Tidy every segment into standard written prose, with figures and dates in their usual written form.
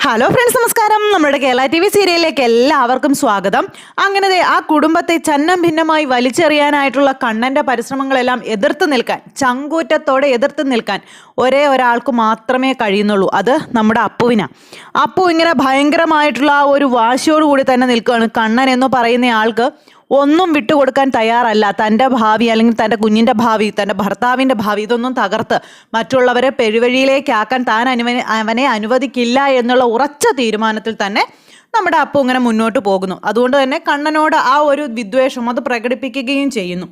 Hello friends, നമസ്കാരം. നമ്മുടെ Kerala TV സീരിയലിലേക്ക് എല്ലാവർക്കും സ്വാഗതം. അങ്ങനെ ആ കുടുംബത്തെ ചന്നം ഭിന്നമായി വലിച്ചെറിയാനായിട്ടുള്ള കണ്ണന്റെ പരിശ്രമങ്ങളെല്ലാം എതിർത്ത് നിൽക്കാൻ, ചങ്കൂറ്റത്തോടെ എതിർത്ത് നിൽക്കാൻ ഒരേ ഒരാൾക്ക് മാത്രമേ കഴിയുന്നുള്ളൂ. അത് നമ്മുടെ അപ്പുവിനാ. അപ്പു ഇങ്ങനെ ഭയങ്കരമായിട്ടുള്ള ആ ഒരു വാശിയോടുകൂടി തന്നെ നിൽക്കുകയാണ്. കണ്ണൻ എന്ന് പറയുന്ന ആൾക്ക് ഒന്നും വിട്ടുകൊടുക്കാൻ തയ്യാറല്ല. തൻ്റെ ഭാവി അല്ലെങ്കിൽ തൻ്റെ കുഞ്ഞിൻ്റെ ഭാവി, തൻ്റെ ഭർത്താവിൻ്റെ ഭാവി ഇതൊന്നും തകർത്ത് മറ്റുള്ളവരെ പെരുവഴിയിലേക്കാക്കാൻ താൻ അവനെ അനുവദിക്കില്ല എന്നുള്ള ഉറച്ച തീരുമാനത്തിൽ തന്നെ നമ്മുടെ അപ്പു ഇങ്ങനെ മുന്നോട്ട് പോകുന്നു. അതുകൊണ്ട് തന്നെ കണ്ണനോട് ആ ഒരു വിദ്വേഷം അത് പ്രകടിപ്പിക്കുകയും ചെയ്യുന്നു.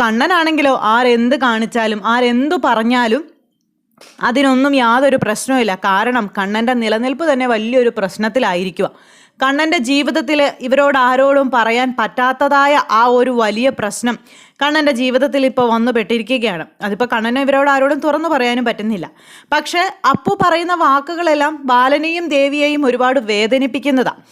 കണ്ണനാണെങ്കിലോ ആരെന്ത് കാണിച്ചാലും ആരെന്തു പറഞ്ഞാലും അതിനൊന്നും യാതൊരു പ്രശ്നവുമില്ല. കാരണം കണ്ണൻ്റെ നിലനിൽപ്പ് തന്നെ വലിയൊരു പ്രശ്നത്തിലായിരിക്കുക. കണ്ണൻ്റെ ജീവിതത്തിൽ ഇവരോട് ആരോടും പറയാൻ പറ്റാത്തതായ ആ ഒരു വലിയ പ്രശ്നം കണ്ണൻ്റെ ജീവിതത്തിൽ ഇപ്പോൾ വന്നു പെട്ടിരിക്കുകയാണ്. അതിപ്പോൾ കണ്ണന് ഇവരോട് ആരോടും തുറന്നു പറയാനും പറ്റുന്നില്ല. പക്ഷേ അപ്പു പറയുന്ന വാക്കുകളെല്ലാം ബാലനെയും ദേവിയെയും ഒരുപാട് വേദനിപ്പിക്കുന്നതാണ്.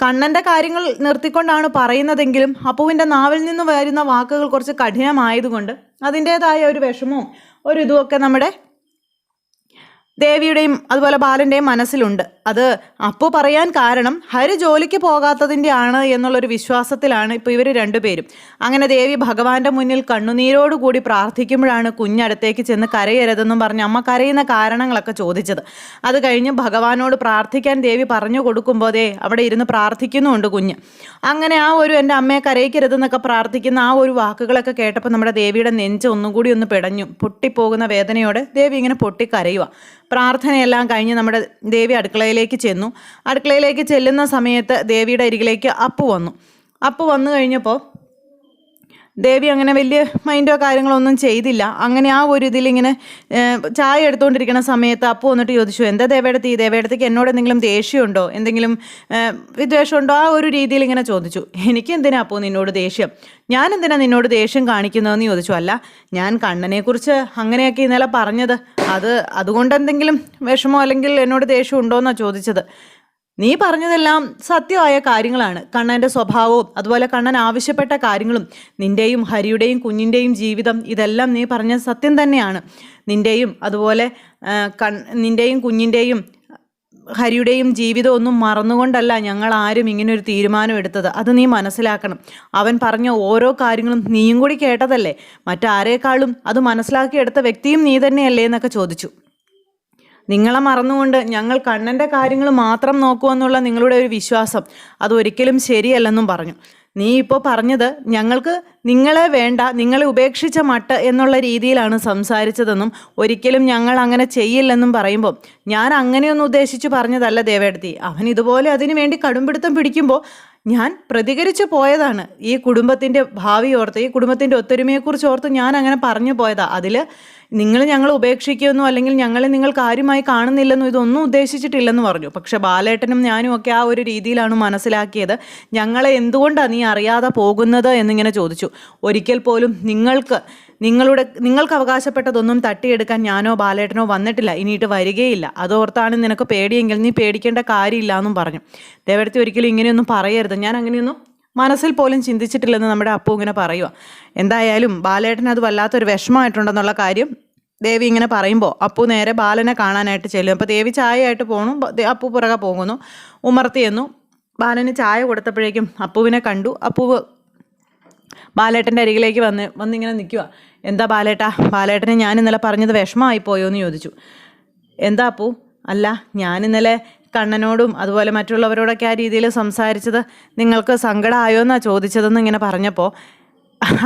കണ്ണൻ്റെ കാര്യങ്ങൾ നിർത്തിക്കൊണ്ടാണ് പറയുന്നതെങ്കിലും അപ്പുവിൻ്റെ നാവിൽ നിന്ന് വരുന്ന വാക്കുകൾ കുറച്ച് കഠിനമായതുകൊണ്ട് അതിൻ്റേതായ ഒരു വിഷമവും ഒരു ഇതുമൊക്കെ നമ്മുടെ ദേവിയുടെയും അതുപോലെ ബാലൻ്റെയും മനസ്സിലുണ്ട്. അത് അപ്പു പറയാൻ കാരണം ഹരി ജോലിക്ക് പോകാത്തതിൻ്റെ ആണ് എന്നുള്ളൊരു വിശ്വാസത്തിലാണ് ഇപ്പോൾ ഇവർ രണ്ടുപേരും. അങ്ങനെ ദേവി ഭഗവാന്റെ മുന്നിൽ കണ്ണുനീരോടുകൂടി പ്രാർത്ഥിക്കുമ്പോഴാണ് കുഞ്ഞടുത്തേക്ക് ചെന്ന് കരയരുതെന്നും പറഞ്ഞ് അമ്മ കരയുന്ന കാരണങ്ങളൊക്കെ ചോദിച്ചത്. അത് കഴിഞ്ഞ് ഭഗവാനോട് പ്രാർത്ഥിക്കാൻ ദേവി പറഞ്ഞു കൊടുക്കുമ്പോൾ അവിടെ ഇരുന്ന് പ്രാർത്ഥിക്കുന്നുമുണ്ട് കുഞ്ഞ്. അങ്ങനെ ആ ഒരു എൻ്റെ അമ്മയെ കരയിക്കരുതെന്നൊക്കെ പ്രാർത്ഥിക്കുന്ന ആ ഒരു വാക്കുകളൊക്കെ കേട്ടപ്പോൾ നമ്മുടെ ദേവിയുടെ നെഞ്ച് ഒന്നും കൂടി ഒന്ന് പിടഞ്ഞു. പൊട്ടിപ്പോകുന്ന വേദനയോടെ ദേവി ഇങ്ങനെ പൊട്ടിക്കരയുക. പ്രാർത്ഥനയെല്ലാം കഴിഞ്ഞ് നമ്മുടെ ദേവി അടുക്കളയിലേക്ക് ചെന്നു. അടുക്കളയിലേക്ക് ചെല്ലുന്ന സമയത്ത് ദേവിയുടെ അരികിലേക്ക് അപ്പു വന്നു കഴിഞ്ഞപ്പോൾ ദേവി അങ്ങനെ വലിയ മൈൻഡോ കാര്യങ്ങളോ ഒന്നും ചെയ്തില്ല. അങ്ങനെ ആ ഒരു ഇതിലിങ്ങനെ ചായ എടുത്തുകൊണ്ടിരിക്കുന്ന സമയത്ത് അപ്പു വന്നിട്ട് ചോദിച്ചു, എന്താ ദേവേടത്തേക്ക് എന്നോട് എന്തെങ്കിലും ദേഷ്യമുണ്ടോ, എന്തെങ്കിലും വിദ്വേഷമുണ്ടോ? ആ ഒരു രീതിയിൽ ഇങ്ങനെ ചോദിച്ചു. എനിക്ക് എന്തിനാ അപ്പു നിന്നോട് ദേഷ്യം, ഞാൻ എന്തിനാ നിന്നോട് ദേഷ്യം കാണിക്കുന്നതെന്ന് ചോദിച്ചു. അല്ല, ഞാൻ കണ്ണനെക്കുറിച്ച് അങ്ങനെയൊക്കെ ഇന്നലെ പറഞ്ഞത് അതുകൊണ്ട് എന്തെങ്കിലും വിഷമോ അല്ലെങ്കിൽ എന്നോട് ദേഷ്യം ഉണ്ടോയെന്നാണ് ചോദിച്ചത്. നീ പറഞ്ഞതെല്ലാം സത്യമായ കാര്യങ്ങളാണ്. കണ്ണൻ്റെ സ്വഭാവവും അതുപോലെ കണ്ണൻ ആവശ്യപ്പെട്ട കാര്യങ്ങളും നിൻ്റെയും ഹരിയുടെയും കുഞ്ഞിൻ്റെയും ജീവിതം ഇതെല്ലാം നീ പറഞ്ഞ സത്യം തന്നെയാണ്. നിൻ്റെയും അതുപോലെ നിൻ്റെയും കുഞ്ഞിൻ്റെയും ഹരിയുടെയും ജീവിതം ഒന്നും മറന്നുകൊണ്ടല്ല ഞങ്ങൾ ആരും ഇങ്ങനൊരു തീരുമാനം എടുത്തത്. അത് നീ മനസ്സിലാക്കണം. അവൻ പറഞ്ഞ ഓരോ കാര്യങ്ങളും നീയും കൂടി കേട്ടതല്ലേ, മറ്റാരേക്കാളും അത് മനസ്സിലാക്കിയെടുത്ത വ്യക്തിയും നീ തന്നെയല്ലേ എന്നൊക്കെ ചോദിച്ചു. നിങ്ങളെ മറന്നുകൊണ്ട് ഞങ്ങൾ കണ്ണൻ്റെ കാര്യങ്ങൾ മാത്രം നോക്കുമെന്നുള്ള നിങ്ങളുടെ ഒരു വിശ്വാസം അതൊരിക്കലും ശരിയല്ലെന്നും പറഞ്ഞു. നീ ഇപ്പോൾ പറഞ്ഞത് ഞങ്ങൾക്ക് നിങ്ങളെ വേണ്ട, നിങ്ങളെ ഉപേക്ഷിച്ച മട്ട് എന്നുള്ള രീതിയിലാണ് സംസാരിച്ചതെന്നും ഒരിക്കലും ഞങ്ങൾ അങ്ങനെ ചെയ്യില്ലെന്നും പറയുമ്പോൾ ഞാൻ അങ്ങനെയൊന്നും ഉദ്ദേശിച്ച് പറഞ്ഞതല്ല ദേവേടത്തി. അവൻ ഇതുപോലെ അതിനു വേണ്ടി കടുംപിടുത്തം പിടിക്കുമ്പോൾ ഞാൻ പ്രതികരിച്ചു പോയതാണ്. ഈ കുടുംബത്തിൻ്റെ ഭാവി ഓർത്ത്, ഈ കുടുംബത്തിൻ്റെ ഒത്തൊരുമയെക്കുറിച്ച് ഓർത്ത് ഞാൻ അങ്ങനെ പറഞ്ഞു പോയതാണ്. അതിൽ നിങ്ങൾ ഞങ്ങളെ ഉപേക്ഷിക്കുമെന്നോ അല്ലെങ്കിൽ ഞങ്ങളെ നിങ്ങൾ കാര്യമായി കാണുന്നില്ലെന്നോ ഇതൊന്നും ഉദ്ദേശിച്ചിട്ടില്ലെന്ന് പറഞ്ഞു. പക്ഷെ ബാലേട്ടനും ഞാനും ഒക്കെ ആ ഒരു രീതിയിലാണ് മനസ്സിലാക്കിയത്. ഞങ്ങളെ എന്തുകൊണ്ടാണ് നീ അറിയാതെ പോകുന്നത് എന്നിങ്ങനെ ചോദിച്ചു. ഒരിക്കൽ പോലും നിങ്ങൾക്ക് അവകാശപ്പെട്ടതൊന്നും തട്ടിയെടുക്കാൻ ഞാനോ ബാലേട്ടനോ വന്നിട്ടില്ല, ഇനിയിട്ട് വരികയില്ല. അതോർത്താണ് നിനക്ക് പേടിയെങ്കിൽ നീ പേടിക്കേണ്ട കാര്യമില്ല എന്നും പറഞ്ഞു. ദേവടത്തി ഒരിക്കലും ഇങ്ങനെയൊന്നും പറയരുത്, ഞാൻ അങ്ങനെയൊന്നും മനസ്സിൽ പോലും ചിന്തിച്ചിട്ടില്ലെന്ന് നമ്മുടെ അപ്പു ഇങ്ങനെ പറയുക. എന്തായാലും ബാലേട്ടന് അത് വല്ലാത്തൊരു വിഷമമായിട്ടുണ്ടെന്നുള്ള കാര്യം ദേവി ഇങ്ങനെ പറയുമ്പോൾ അപ്പു നേരെ ബാലനെ കാണാനായിട്ട് ചെല്ലും. അപ്പോൾ ദേവി ചായയായിട്ട് പോകണു, അപ്പു പുറകെ പോകുന്നു. ഉമർത്തി എന്നു ബാലന് ചായ കൊടുത്തപ്പോഴേക്കും അപ്പുവിനെ കണ്ടു. അപ്പുവ് ബാലേട്ടൻ്റെ അരികിലേക്ക് വന്നിങ്ങനെ നിൽക്കുക. എന്താ ബാലേട്ടനെ ഞാൻ ഇന്നലെ പറഞ്ഞത് വിഷമമായി പോയോ എന്ന് ചോദിച്ചു. എന്താ അപ്പു? അല്ല, ഞാൻ ഇന്നലെ കണ്ണനോടും അതുപോലെ മറ്റുള്ളവരോടൊക്കെ ആ രീതിയിൽ സംസാരിച്ചത് നിങ്ങൾക്ക് സങ്കടമായോ എന്നാണ് ചോദിച്ചതെന്ന് ഇങ്ങനെ പറഞ്ഞപ്പോൾ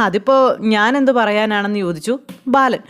അതിപ്പോൾ ഞാൻ എന്ത് പറയാനാണെന്ന് ചോദിച്ചു ബാലൻ.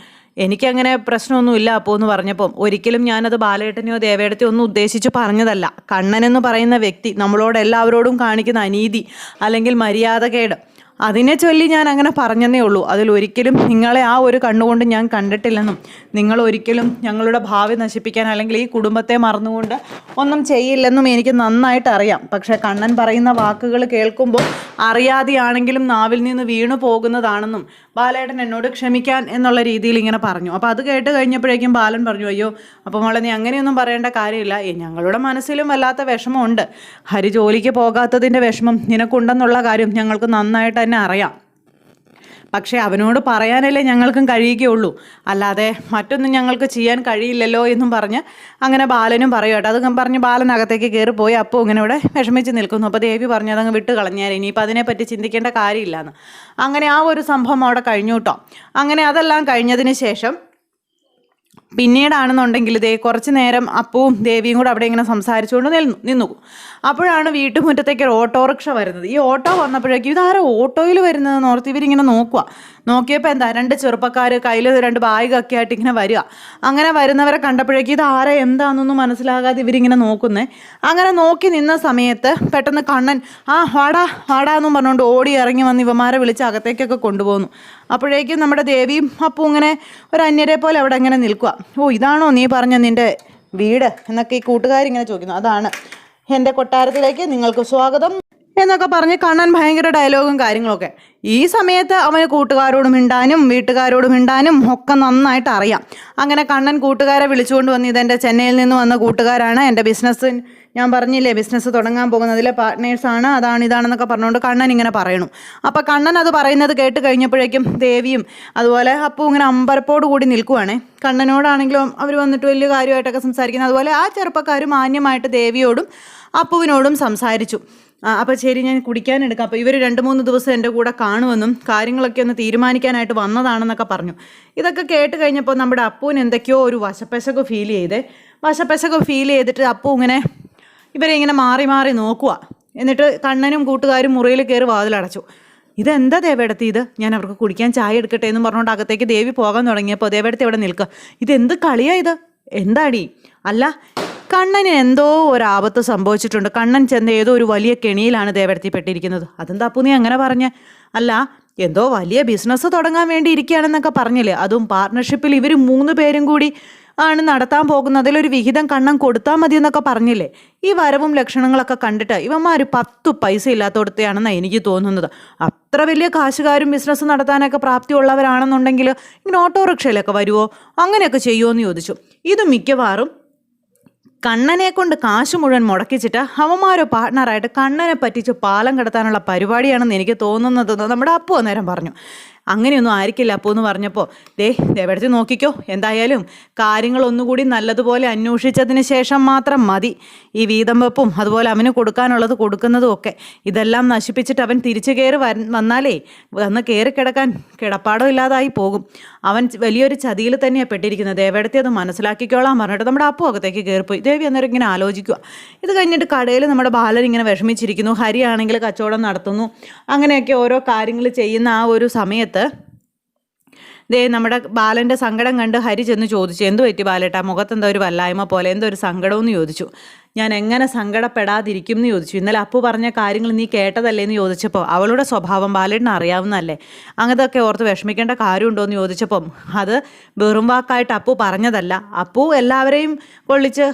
എനിക്കങ്ങനെ പ്രശ്നമൊന്നുമില്ല അപ്പോൾ എന്ന് പറഞ്ഞപ്പം ഒരിക്കലും ഞാനത് ബാലേട്ടനെയോ ദേവേടത്തെയോ ഒന്നും ഉദ്ദേശിച്ച് പറഞ്ഞതല്ല. കണ്ണനെന്ന് പറയുന്ന വ്യക്തി നമ്മളോട് എല്ലാവരോടും കാണിക്കുന്ന അനീതി അല്ലെങ്കിൽ മര്യാദകേട് അതിനെ ചൊല്ലി ഞാൻ അങ്ങനെ പറഞ്ഞതേ ഉള്ളൂ. അതിലൊരിക്കലും നിങ്ങളെ ആ ഒരു കണ്ണുകൊണ്ട് ഞാൻ കണ്ടിട്ടില്ലെന്നും നിങ്ങൾ ഒരിക്കലും ഞങ്ങളുടെ ഭാവി നശിപ്പിക്കാൻ അല്ലെങ്കിൽ ഈ കുടുംബത്തെ മറന്നുകൊണ്ട് ഒന്നും ചെയ്യില്ലെന്നും എനിക്ക് നന്നായിട്ട് അറിയാം. പക്ഷേ കണ്ണൻ പറയുന്ന വാക്കുകൾ കേൾക്കുമ്പോൾ അറിയാതെയാണെങ്കിലും നാവിൽ നിന്ന് വീണു പോകുന്നതാണെന്നും ബാലേട്ടൻ എന്നോട് ക്ഷമിക്കാൻ എന്നുള്ള രീതിയിൽ ഇങ്ങനെ പറഞ്ഞു. അപ്പോൾ അത് കേട്ട് കഴിഞ്ഞപ്പോഴേക്കും ബാലൻ പറഞ്ഞു, അയ്യോ അപ്പോൾ മോളെ നീ അങ്ങനെയൊന്നും പറയേണ്ട കാര്യമില്ല, ഞങ്ങളുടെ മനസ്സിലും വല്ലാത്ത വിഷമമുണ്ട്. ഹരി ജോലിക്ക് പോകാത്തതിൻ്റെ വിഷമം നിനക്കുണ്ടെന്നുള്ള കാര്യം ഞങ്ങൾക്ക് നന്നായിട്ട് തന്നെ അറിയാം. പക്ഷേ അവനോട് പറയാനല്ലേ ഞങ്ങൾക്കും കഴിയുകയുള്ളൂ, അല്ലാതെ മറ്റൊന്നും ഞങ്ങൾക്ക് ചെയ്യാൻ കഴിയില്ലല്ലോ എന്നും പറഞ്ഞ് അങ്ങനെ ബാലനും പറയും കേട്ടോ. അത് പറഞ്ഞ് ബാലൻ അകത്തേക്ക് കയറി പോയി. അപ്പോൾ ഇങ്ങനെ ഇവിടെ വിഷമിച്ച് നിൽക്കുന്നു. അപ്പോൾ ദേവി പറഞ്ഞു അതങ്ങ് വിട്ട് കളഞ്ഞാൽ ഇനിയിപ്പോൾ അതിനെപ്പറ്റി ചിന്തിക്കേണ്ട കാര്യമില്ലെന്ന്. അങ്ങനെ ആ ഒരു സംഭവം അവിടെ കഴിഞ്ഞു കേട്ടോ. അങ്ങനെ അതെല്ലാം കഴിഞ്ഞതിന് ശേഷം പിന്നീടാണെന്നുണ്ടെങ്കിൽ കുറച്ച് നേരം അപ്പവും ദേവിയും കൂടെ അവിടെ ഇങ്ങനെ സംസാരിച്ചുകൊണ്ട് നിന്നു. അപ്പോഴാണ് വീട്ടുമുറ്റത്തേക്ക് ഒരു ഓട്ടോറിക്ഷ വരുന്നത്. ഈ ഓട്ടോ വന്നപ്പോഴേക്കും ഇതാരോ ഓട്ടോയിൽ വരുന്നതെന്ന് ഓർത്ത് ഇവരിങ്ങനെ നോക്കിയപ്പോൾ എന്താ 2 ചെറുപ്പക്കാർ കയ്യിൽ 2 ബാഗൊക്കെ ആയിട്ട് ഇങ്ങനെ വരിക. അങ്ങനെ വരുന്നവരെ കണ്ടപ്പോഴേക്കും ഇതാരാ എന്താണെന്നൊന്നും മനസ്സിലാകാതെ ഇവരിങ്ങനെ നോക്കുന്നേ. അങ്ങനെ നോക്കി നിന്ന സമയത്ത് പെട്ടെന്ന് കണ്ണൻ വാടാ എന്നും പറഞ്ഞുകൊണ്ട് ഓടി ഇറങ്ങി വന്ന് ഇവന്മാരെ വിളിച്ച് അകത്തേക്കൊക്കെ കൊണ്ടുപോകുന്നു. അപ്പോഴേക്കും നമ്മുടെ ദേവിയും അപ്പവും ഇങ്ങനെ ഒരു അന്യരെ പോലെ അവിടെ ഇങ്ങനെ നിൽക്കുക. ഇതാണോ നീ പറഞ്ഞ നിൻ്റെ വീട് എന്നൊക്കെ ഈ കൂട്ടുകാരിങ്ങനെ ചോദിക്കുന്നു. അതാണ്, എൻ്റെ കൊട്ടാരത്തിലേക്ക് നിങ്ങൾക്ക് സ്വാഗതം എന്നൊക്കെ പറഞ്ഞ് കണ്ണൻ ഭയങ്കര ഡയലോഗും കാര്യങ്ങളൊക്കെ. ഈ സമയത്ത് അവന് കൂട്ടുകാരോട് മിണ്ടാനും വീട്ടുകാരോട് മിണ്ടാനും ഒക്കെ നന്നായിട്ട് അറിയാം. അങ്ങനെ കണ്ണൻ കൂട്ടുകാരെ വിളിച്ചുകൊണ്ട് വന്ന് ഇതെൻ്റെ ചെന്നൈയിൽ നിന്ന് വന്ന കൂട്ടുകാരാണ്, എൻ്റെ ബിസിനസ് ഞാൻ പറഞ്ഞില്ലേ ബിസിനസ് തുടങ്ങാൻ പോകുന്നതിലെ പാർട്ട്നേഴ്സാണ്, ഇതാണെന്നൊക്കെ പറഞ്ഞുകൊണ്ട് കണ്ണൻ ഇങ്ങനെ പറയണു. അപ്പോൾ കണ്ണൻ അത് പറയുന്നത് കേട്ട് കഴിഞ്ഞപ്പോഴേക്കും ദേവിയും അതുപോലെ അപ്പു ഇങ്ങനെ അമ്പരപ്പോട് കൂടി നിൽക്കുവാണ്. കണ്ണനോടാണെങ്കിലും അവർ വന്നിട്ട് വലിയ കാര്യമായിട്ടൊക്കെ സംസാരിക്കുന്നത്. അതുപോലെ ആ ചെറുപ്പക്കാർ മാന്യമായിട്ട് ദേവിയോടും അപ്പുവിനോടും സംസാരിച്ചു. അപ്പോൾ ശരി ഞാൻ കുടിക്കാനെടുക്കാം, അപ്പോൾ ഇവർ 2-3 ദിവസം എൻ്റെ കൂടെ കാണുമെന്നും കാര്യങ്ങളൊക്കെ ഒന്ന് തീരുമാനിക്കാനായിട്ട് വന്നതാണെന്നൊക്കെ പറഞ്ഞു. ഇതൊക്കെ കേട്ട് കഴിഞ്ഞപ്പോൾ നമ്മുടെ അപ്പുവിന് എന്തൊക്കെയോ ഒരു വശപ്പശക് ഫീൽ ചെയ്തിട്ട് അപ്പു ഇങ്ങനെ ഇവരെ ഇങ്ങനെ മാറി മാറി നോക്കുക. എന്നിട്ട് കണ്ണനും കൂട്ടുകാരും മുറിയിൽ കയറി വാതിലടച്ചു. ഇതെന്താ ദേവേടത്തി ഇത്, ഞാൻ അവർക്ക് കുടിക്കാൻ ചായ എടുക്കട്ടെ എന്നും പറഞ്ഞുകൊണ്ട് അകത്തേക്ക് ദേവി പോകാൻ തുടങ്ങിയപ്പോൾ ദേവേടത്തി ഇവിടെ നിൽക്കുക. ഇതെന്ത് കളിയാ ഇത്, എന്താടി? അല്ല, കണ്ണന് എന്തോ ഒരാപത്ത് സംഭവിച്ചിട്ടുണ്ട്. കണ്ണൻ ചെന്ന് ഏതോ ഒരു വലിയ കെണിയിലാണ് ദേവേടത്തി പെട്ടിരിക്കുന്നത്. അതെന്താ അപ്പു നീ അങ്ങനെ പറഞ്ഞ? അല്ല, എന്തോ വലിയ ബിസിനസ് തുടങ്ങാൻ വേണ്ടി ഇരിക്കുകയാണെന്നൊക്കെ പറഞ്ഞില്ലേ, അതും പാർട്ട്ണർഷിപ്പിൽ ഇവർ 3 പേരും കൂടി ആണ് നടത്താൻ പോകുന്നത്. അതിലൊരു വിഹിതം കണ്ണൻ കൊടുത്താൽ മതി എന്നൊക്കെ പറഞ്ഞില്ലേ. ഈ വരവും ലക്ഷണങ്ങളൊക്കെ കണ്ടിട്ട് ഇവന്മാർ 10 പൈസ ഇല്ലാത്തോടത്തെയാണെന്നാണ് എനിക്ക് തോന്നുന്നത്. അത്ര വലിയ കാശുകാരും ബിസിനസ് നടത്താനൊക്കെ പ്രാപ്തിയുള്ളവരാണെന്നുണ്ടെങ്കിൽ ഇങ്ങനെ ഓട്ടോറിക്ഷയിലൊക്കെ വരുമോ, അങ്ങനെയൊക്കെ ചെയ്യുമോ എന്ന് ചോദിച്ചു. ഇത് മിക്കവാറും കണ്ണനെ കൊണ്ട് കാശ് മുഴുവൻ മുടക്കിച്ചിട്ട് അവന്മാരോ പാർട്ട്ണറായിട്ട് കണ്ണനെ പറ്റിച്ച് പാലം കടത്താനുള്ള പരിപാടിയാണെന്ന് എനിക്ക് തോന്നുന്നതെന്ന് നമ്മുടെ അപ്പു അന്നേരം പറഞ്ഞു. അങ്ങനെയൊന്നും ആയിരിക്കില്ല അപ്പു എന്ന് പറഞ്ഞപ്പോൾ ദേവേടത്തി നോക്കിക്കോ, എന്തായാലും കാര്യങ്ങളൊന്നുകൂടി നല്ലതുപോലെ അന്വേഷിച്ചതിന് ശേഷം മാത്രം മതി ഈ വീതം വെപ്പും അതുപോലെ അവന് കൊടുക്കാനുള്ളത് കൊടുക്കുന്നതും ഒക്കെ. ഇതെല്ലാം നശിപ്പിച്ചിട്ട് അവൻ തിരിച്ചു കയറി വന്നാലേ വന്ന് കയറി കിടക്കാൻ കിടപ്പാടം ഇല്ലാതായി പോകും. അവൻ വലിയൊരു ചതിയിൽ തന്നെയാണ് പെട്ടിരിക്കുന്നത്. ദേവേടത്തി അത് മനസ്സിലാക്കിക്കോളാൻ പറഞ്ഞിട്ട് നമ്മുടെ അപ്പു അകത്തേക്ക് കയറിപ്പോയി. ദേവി അന്നേരം ഇങ്ങനെ ആലോചിക്കുക. ഇത് കഴിഞ്ഞിട്ട് കടയിൽ നമ്മുടെ ബാലൻ ഇങ്ങനെ വിഷമിച്ചിരിക്കുന്നു. ഹരിയാണെങ്കിൽ കച്ചവടം നടത്തുന്നു. അങ്ങനെയൊക്കെ ഓരോ കാര്യങ്ങൾ ചെയ്യുന്ന ആ ഒരു സമയത്ത് നമ്മുടെ ബാലൻ്റെ സങ്കടം കണ്ട് ഹരി ചെന്ന് ചോദിച്ചു, എന്തു പറ്റി ബാലേട്ടാ, മുഖത്തെന്തോ ഒരു വല്ലായ്മ പോലെ, എന്തോ ഒരു സങ്കടമെന്ന് ചോദിച്ചു. ഞാൻ എങ്ങനെ സങ്കടപ്പെടാതിരിക്കും എന്ന് ചോദിച്ചു. ഇന്നലെ അപ്പു പറഞ്ഞ കാര്യങ്ങൾ നീ കേട്ടതല്ലേ എന്ന് ചോദിച്ചപ്പോൾ അവളുടെ സ്വഭാവം ബാലേട്ടന് അറിയാവുന്നതല്ലേ, അങ്ങനത്തൊക്കെ ഓർത്ത് വിഷമിക്കേണ്ട കാര്യമുണ്ടോ എന്ന് ചോദിച്ചപ്പം അത് വെറും വാക്കായിട്ട് അപ്പു പറഞ്ഞതല്ല. അപ്പു എല്ലാവരെയും കൊള്ളിച്ച്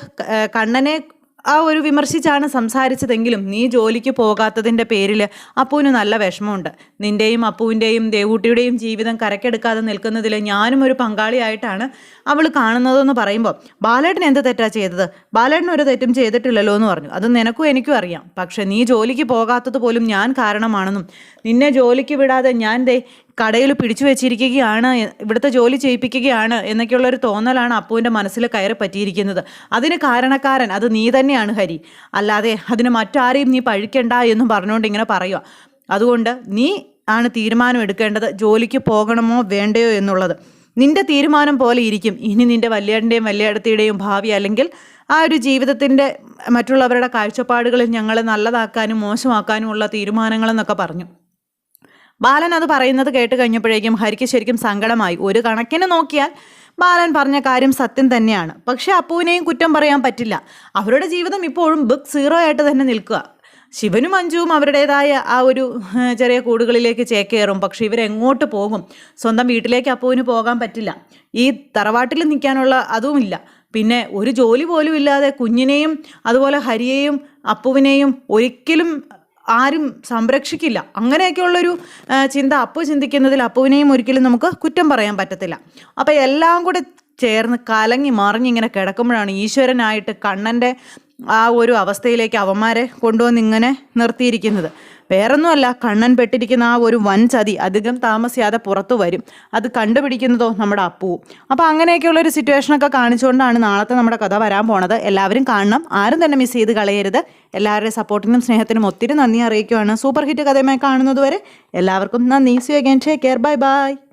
കണ്ണനെ ആ ഒരു വിമർശിച്ചാണ് സംസാരിച്ചതെങ്കിലും നീ ജോലിക്ക് പോകാത്തതിൻ്റെ പേരിൽ അപ്പുവിന് നല്ല വിഷമമുണ്ട്. നിൻ്റെയും അപ്പുവിൻ്റെയും ദേവൂട്ടിയുടെയും ജീവിതം കരക്കെടുക്കാതെ നിൽക്കുന്നതിൽ ഞാനും ഒരു പങ്കാളിയായിട്ടാണ് അവൾ കാണുന്നതെന്ന് പറയുമ്പോൾ ബാലേട്ടൻ എന്ത് തെറ്റാ ചെയ്തത്? ബാലേട്ടൻ ഒരു തെറ്റും ചെയ്തിട്ടില്ലല്ലോ എന്ന് പറഞ്ഞു. അത് നിനക്കും എനിക്കും അറിയാം. പക്ഷെ നീ ജോലിക്ക് പോകാത്തത് പോലും ഞാൻ കാരണമാണെന്നും നിന്നെ ജോലിക്ക് വിടാതെ ഞാൻ കടയിൽ പിടിച്ചു വെച്ചിരിക്കുകയാണ്, ഇവിടുത്തെ ജോലി ചെയ്യിപ്പിക്കുകയാണ് എന്നൊക്കെയുള്ളൊരു തോന്നലാണ് അപ്പുവിൻ്റെ മനസ്സിൽ കയറി പറ്റിയിരിക്കുന്നത്. അതിന് കാരണക്കാരൻ അത് നീ തന്നെയാണ് ഹരി, അല്ലാതെ അതിന് മറ്റാരെയും നീ പഴിക്കണ്ട എന്നും പറഞ്ഞുകൊണ്ട് ഇങ്ങനെ പറയുക. അതുകൊണ്ട് നീ ആണ് തീരുമാനം എടുക്കേണ്ടത്, ജോലിക്ക് പോകണമോ വേണ്ടയോ എന്നുള്ളത്. നിന്റെ തീരുമാനം പോലെ ഇരിക്കും ഇനി നിന്റെ വല്യേട്ടൻ്റെയും വല്യേടത്തിയുടെയും ഭാവി, അല്ലെങ്കിൽ ആ ഒരു ജീവിതത്തിൻ്റെ മറ്റുള്ളവരുടെ കാഴ്ചപ്പാടുകളിൽ ഞങ്ങളെ നല്ലതാക്കാനും മോശമാക്കാനും ഉള്ള തീരുമാനങ്ങളെന്നൊക്കെ പറഞ്ഞു. ബാലൻ അത് പറയുന്നത് കേട്ട് കഴിഞ്ഞപ്പോഴേക്കും ഹരിക്ക് ശരിക്കും സങ്കടമായി. ഒരു കണക്കിന് നോക്കിയാൽ ബാലൻ പറഞ്ഞ കാര്യം സത്യം തന്നെയാണ്. പക്ഷെ അപ്പുവിനെയും കുറ്റം പറയാൻ പറ്റില്ല. അവരുടെ ജീവിതം ഇപ്പോഴും ബുക്ക് 0 ആയിട്ട് തന്നെ നിൽക്കുക. ശിവനും അഞ്ജുവും അവരുടേതായ ആ ഒരു ചെറിയ കൂടുകളിലേക്ക് ചേക്കേറും. പക്ഷെ ഇവരെങ്ങോട്ട് പോകും? സ്വന്തം വീട്ടിലേക്ക് അപ്പുവിന് പോകാൻ പറ്റില്ല. ഈ തറവാട്ടിൽ നിൽക്കാനുള്ള അതുമില്ല. പിന്നെ ഒരു ജോലി പോലും ഇല്ലാതെ കുഞ്ഞിനെയും അതുപോലെ ഹരിയെയും അപ്പുവിനെയും ഒരിക്കലും ആരും സംരക്ഷിക്കില്ല. അങ്ങനെയൊക്കെയുള്ളൊരു ചിന്ത അപ്പു ചിന്തിക്കുന്നതിൽ അപ്പുവിനെയും ഒരിക്കലും നമുക്ക് കുറ്റം പറയാൻ പറ്റത്തില്ല. അപ്പോൾ എല്ലാം കൂടെ ചേർന്ന് കലങ്ങി മറിഞ്ഞിങ്ങനെ കിടക്കുമ്പോഴാണ് ഈശ്വരനായിട്ട് കണ്ണൻ്റെ ആ ഒരു അവസ്ഥയിലേക്ക് അവന്മാരെ കൊണ്ടുവന്ന് ഇങ്ങനെ നിർത്തിയിരിക്കുന്നത്. വേറൊന്നുമല്ല, കണ്ണൻ പെട്ടിരിക്കുന്ന ആ ഒരു വൻ ചതി അധികം താമസിയാതെ പുറത്തു വരും. അത് കണ്ടുപിടിക്കുന്നതോ നമ്മുടെ അപ്പുവും. അപ്പോൾ അങ്ങനെയൊക്കെയുള്ളൊരു സിറ്റുവേഷനൊക്കെ കാണിച്ചുകൊണ്ടാണ് നാളത്തെ നമ്മുടെ കഥ വരാൻ പോണത്. എല്ലാവരും കാണണം, ആരും തന്നെ മിസ് ചെയ്ത് കളയരുത്. എല്ലാവരുടെയും സപ്പോർട്ടിനും സ്നേഹത്തിനും ഒത്തിരി നന്ദി അറിയിക്കുകയാണ്. സൂപ്പർ ഹിറ്റ് കഥയുമായി കാണുന്നത് വരെ എല്ലാവർക്കും നന്ദി. C you again. Take care. Bye bye.